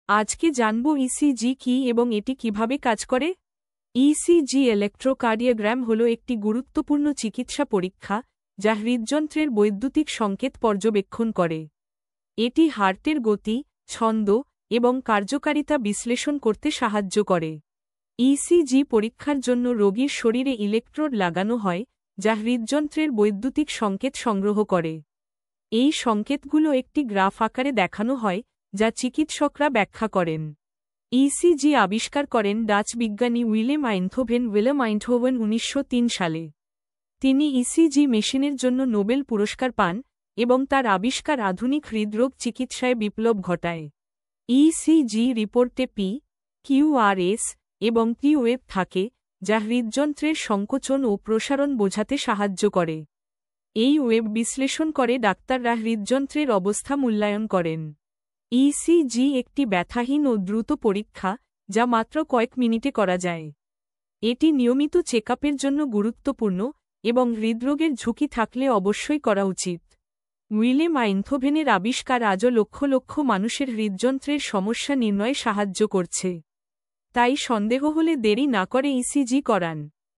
আজকে জানব ইসিজি কি এবং এটি কিভাবে কাজ করে। ইসিজি ইলেক্ট্রোকার্ডিওগ্রাম হল একটি গুরুত্বপূর্ণ চিকিৎসা পরীক্ষা যা হৃদযন্ত্রের বৈদ্যুতিক সংকেত পর্যবেক্ষণ করে। এটি হার্টের গতি, ছন্দ এবং কার্যকারিতা বিশ্লেষণ করতে সাহায্য করে। ইসিজি পরীক্ষার জন্য রোগীর শরীরে ইলেকট্রোড লাগানো হয় যা হৃদযন্ত্রের বৈদ্যুতিক সংকেত সংগ্রহ করে। এই সংকেতগুলো একটি গ্রাফ আকারে দেখানো হয় যা চিকিৎসকরা ব্যাখ্যা করেন। ইসিজি আবিষ্কার করেন ডাচ বিজ্ঞানী উইলেম আইনথোভেন 1903 সালে। তিনি ইসিজি মেশিনের জন্য নোবেল পুরস্কার পান এবং তার আবিষ্কার আধুনিক হৃদরোগ চিকিৎসায় বিপ্লব ঘটায়। ইসিজি রিপোর্টে পি, কিউআরএস এবং টি ওয়েভ থাকে যা হৃদযন্ত্রের সংকোচন ও প্রসারণ বোঝাতে সাহায্য করে। এই ওয়েব বিশ্লেষণ করে ডাক্তাররা হৃদযন্ত্রের অবস্থা মূল্যায়ন করেন। ইসিজি একটি ব্যথাহীন ও দ্রুত পরীক্ষা যা মাত্র কয়েক মিনিটে করা যায়। এটি নিয়মিত চেকআপের জন্য গুরুত্বপূর্ণ এবং হৃদরোগের ঝুঁকি থাকলে অবশ্যই করা উচিত। উইলেম আইনথোভেনের আবিষ্কার আজও লক্ষ লক্ষ মানুষের হৃদযন্ত্রের সমস্যা নির্ণয়ে সাহায্য করছে। তাই সন্দেহ হলে দেরি না করে ইসিজি করান।